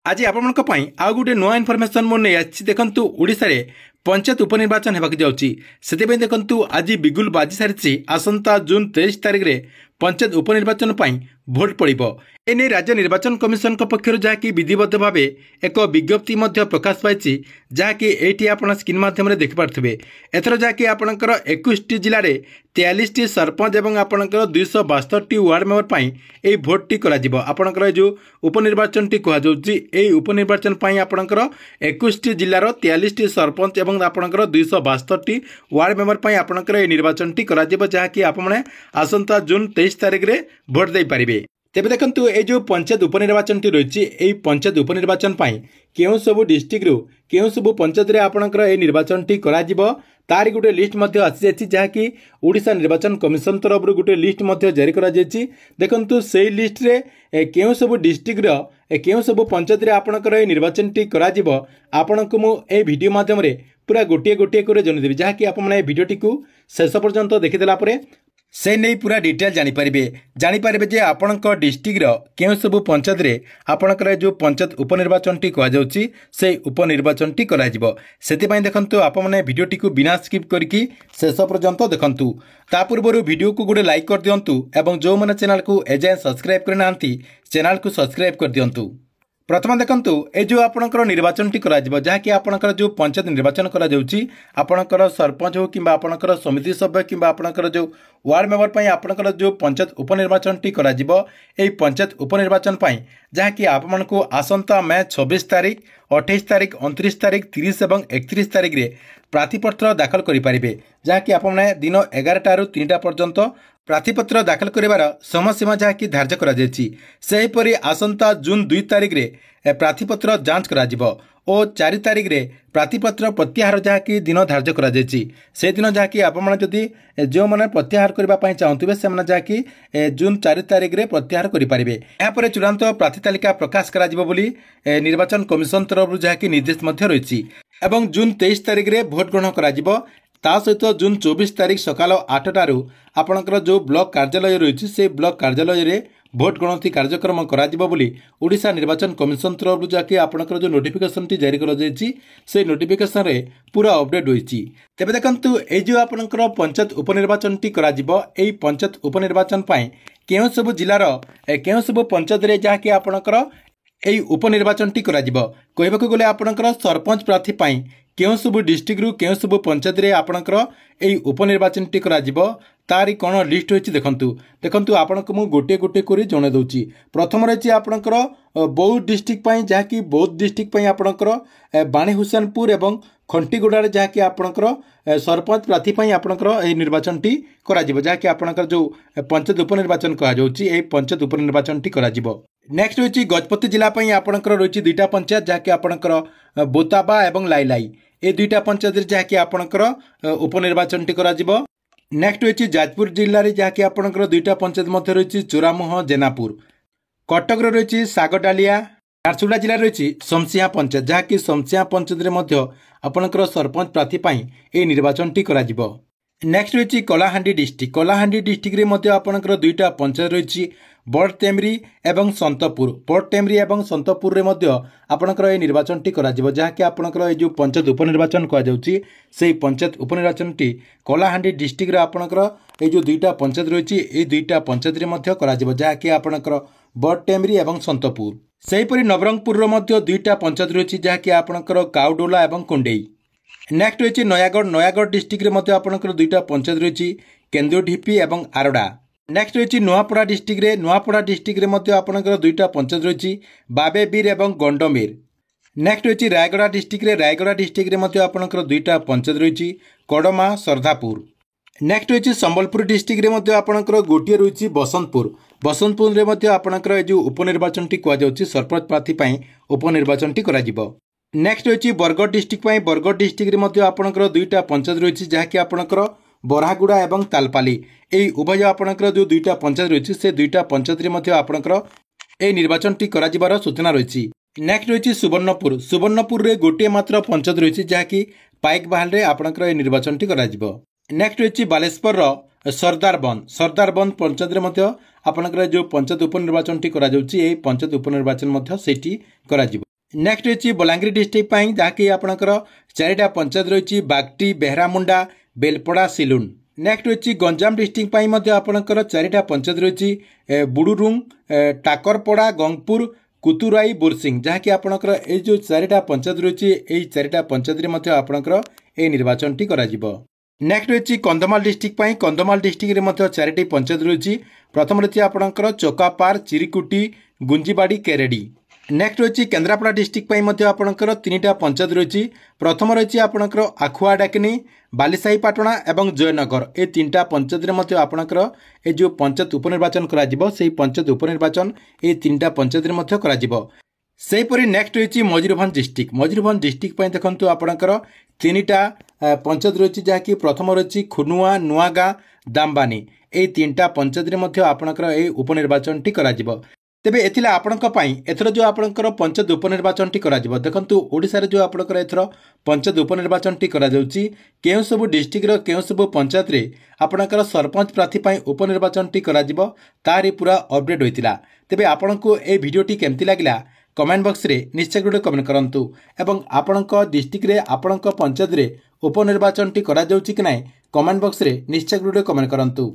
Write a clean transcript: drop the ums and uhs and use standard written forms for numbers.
आज आपण आउ गोटे नुआ इनफर्मेशन मोर नहीं आछि। देखंतु ओडिसा रे पंचायत उपनिर्वाचन हेबाक जाउछि। सेते देखंतु आज बिगुल बाजी सारिछि। आसंता जून 23 तारिख रे पंचायत उपनिर्वाचन पई भोट पड़िबो। एने राज्य निर्वाचन कमिशन पक्षर जहाँकि विधिबद्ध भाव एक विज्ञप्ति प्रकाश पाई जहाँकि एटी आपण स्क्रीन माध्यम देखि पारथिबे। एथर जहाँकि आपणकर 21 जिले में 43 सरपंच और आपणकर 262 वार्ड मेंबर पई ए भोट टी करा जिवो। आपणकर जो उपनिर्वाचन टी कहा जाउछि ए उपनिर्वाचन पई आपणकर 21 जिल्लार 43 सरपंच और आपणकर 262 वार्ड मेंबर पई आपणकर ए निर्वाचन टी करा जिवो। जहाँकि आपमने आसंता जून 23 तारिख रे भोट दे पारिबे। तेबे देखंतु ए जो पंचायत उपनिर्वाचन टी रही है पंचायत उपनिर्वाचन केउ सब डिस्ट्रिक्ट रु केउ सब पंचायत रे आपणकर ए निर्वाचन टी करा जिवो तार गोटे लिस्ट आसी जाइए जहाँकि ओडिशा निर्वाचन कमिशन तरफ गोटे लिस्ट जारी करा जाइए। देखंतु से लिस्ट रे केउ सब डिस्ट्रिक्ट केउ सब पंचायत रे आपणकर ए निर्वाचन टी करा जिवो आपनको मु ए वीडियो माध्यम रे पूरा गोटे गोटे करे जणदेबी। जहाँकि आपण ए वीडियो टी को शेष पर्यंत देखिदेला परे से नहीं पूरा डिटेल जानीपारे जे आपणक डिस्ट्रिक्ट केउ सब पंचायत रे आपणकर जो पंचायत उपनिर्वाचन टी कह जाउछि से उपनिर्वाचन टी करा जिवो। सेति देखंतु आप माने वीडियो टी को बिना स्किप करके शेष पर्यंत देखंतु। ता पूर्व वीडियो को गोटे लाइक कर दियंतु एवं जो माने चैनल को एजाय सब्सक्राइब करना नांती चैनल को सब्सक्राइब कर दियंतु। प्रथम देखंतु ए जो आपणकर निर्वाचन टी करा जिवो जहाँकि आपणकर जो पंचायत निर्वाचन करा जाउछि आपणकर सरपंच हो किंबा आपणकर समिति सभ्य किंबा आपणकर जो वार्ड मेंबर पई आपणकर जो पंचायत उपनिर्वाचन टी करा जिवो एई पंचायत उपनिर्वाचन पई जहाँकि आपमनको आसंता मई 26 तारिख 28 तारिख 29 तारिख 30 और 31 तारिख रे प्रार्थीपत्र दाखल करि पारिबे। जहाँकि आपने दिन 11टा रु 3टा पर्यंत प्रार्थीपत्र दाखल करिवार समय सीमा जहाँकि धार्य करा जायछि। सेहीपरि आसंता जून 2 तारिख रे प्रार्थीपत्र जांच करा जिवो और 4 तारिख रे प्रार्थीपत्र प्रत्याहार जहाँकि दिन धार्य करा जायछि। से दिन जहाँकि आपमने जदि जो माने प्रत्याहार करबा पई चाहंतुबे से माने जहाँकि जून 4 तारिख रे प्रत्याहार करि पारिबे। एहा परे चूड़ांत प्रार्थी तालिका प्रकाश करा जिवो बोली निर्वाचन कमिशन तरफ जहाँकि निर्देश मध्य रहिछि। एवं जून 23 तारिख रे भोट ग्रहण करा जिवो। ता सहित जून 24 तारिख सकाल 8टा रु आपणकर जो ब्लॉक कार्यालय रही से ब्लॉक कार्यालय रे भोट गणति कार्यक्रम करा जिवो बोली ओडिशा निर्वाचन कमिशन तरफ जहाँकि आपणकर जो नोटिफिकेशन टी जारी करा जायछि से नोटिफिकेशन रे पूरा अपडेट होईछि। तेबे देखंतु ए जो आपणकर पंचायत उपनिर्वाचन टी करा जिवो एई पंचायत उपनिर्वाचन पई केउ सब जिल्लार केउ सब पंचायत रे जहाँकि आपणकर एई उपनिर्वाचन टी करा जिवो। कहबाक गले आपणकर सरपंच प्रार्थी पई केउ सब डिस्ट्रिक्ट रु केउ सब पंचायत रे आपणकर एई उपनिर्वाचन टी करा जिवो तारी कोन लिस्ट होइछि देखंतु आपनको मु गोटे गोटे करी जणे दउछि। प्रथम रहिछि आपणकर बौद्ध डिस्ट्रिक्ट पई जहाँकि बौद्ध डिस्ट्रिक्ट पई आपणकर बाणी हुसैनपुर एवं खंटीगुड़ा रे जहाँकि आपणकर सरपंच प्रार्थी पई आपणकर एई निर्वाचन टी करा जिवो। जहाँकि आपणकर जो पंचायत उपनिर्वाचन कहा जाउछि एई पंचायत उपनिर्वाचन टी करा जिवो। नेक्स्ट होइछि गजपति जिला पई आपणकर रहिछि दुईटा पंचायत जहाँकि आपणकर बोताबा एवं लाइलाई ए दुईटा पंचायत जहाँकि आपणकर उपनिर्वाचन टी करा जिवो। नेक्स्ट होइछि जाजपुर जिल्ला रे जहाँकि आपणकर दुईटा पंचायत मध्य रहिछि चोरामुह जेनापुर। कटक रे रहिछि सागडालिया। झारसुगुड़ा जिल्ला रहिछि समसिया पंचायत जहाँकि समसिया पंचायत रे मध्य आपणकर सरपंच प्रार्थी पई ए निर्वाचन टी करा जिवो। नेक्स्ट होइछि कलाहांडी डिस्ट्रिक्ट रे मध्य आपणकर दुईटा पंचायत रहिछि बड़टेमरी एवं सन्तपुर। बड़टेमरी एवं सन्तपुर रे मध्य आपणकर ए निर्वाचन टी करा जिवो। जहाँकि आपणकर ए जो पंचायत उपनिर्वाचन कहा जाउछि सेही पंचायत उपनिर्वाचन टी कलाहांडी डिस्ट्रिक्ट रे आपणकर ए जो दुईटा पंचायत रहिछि ए दुईटा पंचायत रे मध्य करा जिवो। जहाँकि आपणकर बड़टेमरी एवं सन्तपुर। सेहीपरि नवरंगपुर रो मध्य दुईटा पंचायत रहिछि जहाँकि आपणकर काउडोला एवं कुंडेई। नेक्स्ट होइछि नयागढ़ डिस्ट्रिक्ट रे मध्य आपणकर दुईटा पंचायत रहिछि केन्दुढिपी एवं आरडा। नेक्स्ट होइछि नुआपड़ा डिस्ट्रिक्ट रे मध्य आपणकर दुईटा पंचायत रहिछि बाबेबीर एवं गंडमेर। नेक्स्ट होइछि रायगढ़ डिस्ट्रिक्ट रे मध्य आपणकर दुईटा पंचायत रहिछि कड़मा सरधापुर। नेक्स्ट होइछि संबलपुर डिस्ट्रिक्ट रे मध्य आपणकर गोटिए रहिछि बसंतपुर रे मध्य आपणकर ए जो उपनिर्वाचन टी कहा जाउछि सरपंच प्रार्थी पई उपनिर्वाचन टी करा जिवो। नेक्स्ट होइछि बरगढ़ डिस्ट्रिक्ट रे मध्य आपणकर दुईटा पंचायत रहिछि जहाँकि आपणकर बरागुड़ा एवं तालपाली एई उभय आपणकर जो दुईटा पंचायत रहिछि से दुईटा पंचायत रे मध्य आपणकर ए निर्वाचन टी करा जिवार सूचना रहिछि। नेक्स्ट रहिछि सुवर्णपुर रे गोटे मात्र पंचायत रहिछि जहाँकि पाइक बहाल रे आपणकर ए निर्वाचन टी करा जिवो। नेक्स्ट रहिछि बालेश्वर रो सरदारबंद पंचायत रे मध्य आपणकर जो पंचायत उपनिर्वाचन टी करा जाउछि एई पंचायत उपनिर्वाचन मध्य सेठी करा जिवो। नेक्स्ट रही बलांगीर डिस्ट्रिक्ट जहाँकि आपणकर 4टा पंचायत रही बागटी बेहरामुंडा बेलपड़ा सिलुन। नेक्स्ट रही गंजाम डिस्ट्रिक्ट आपणकर 4टा पंचायत रही बुडुरुंग टाकरपड़ा गंगपुर कुतुराई बुरसिंग जहाँकि आपणकर ये जो 4टा पंचायत रही यही 4टा पंचायत आपणकर ये निर्वाचन टी करा जिवो। नेक्स्ट रही कंधमाल डिस्ट्रिक्ट कंधमाल डिस्ट्रिक्ट में 4टी पंचायत रही प्रथम रही आपणकर चोकापार चिरिकुटी गुंजीबाड़ी केरेडी। नेक्स्ट रही केन्द्रापड़ा डिस्ट्रिक्ट आपणकर 3टा पंचायत रही प्रथम रही आपणकर आखुआ डाकिनी बालीसाही पाटणा एवं जयनगर ये 3टा पंचायत आपणकर ये जो पंचायत उपनिर्वाचन करा जिवो सेही पंचायत उपनिर्वाचन ये 3टा पंचायत करा जिवो। सेहीपरि नेक्स्ट रही मयूरभंज डिस्ट्रिक्ट देखो आपणकर 3टा पंचायत रही जहाँकि प्रथम रही खुनुआ नुआगाँ दामबानी ये 3टा पंचायत आपणकर ये उपनिर्वाचन टी करा जिवो। तेबे एथिला आपणक पई एथरो जो आपणकर पंचायत उपनिर्वाचन टी करा जिवो देखंतु ओडिसा रे जो आपणकर एथरो पंचायत उपनिर्वाचन टी करा जाउची केउ सब डिस्ट्रिक्ट रो केउ सब पंचायत रे आपणकर सरपंच प्रार्थी पई उपनिर्वाचन टी करा जिवो तारी पूरा अपडेट होइतिला। तेबे आपणको ए वीडियोटी केमति लागिला कमेंट बॉक्स रे निश्चय गुडे कमेंट करंतु एवं आपणक डिस्ट्रिक्ट रे आपणक पंचायत रे उपनिर्वाचन टी करा जाउची कि नै कमेंट बॉक्स रे निश्चय गुडे कमेंट करंतु।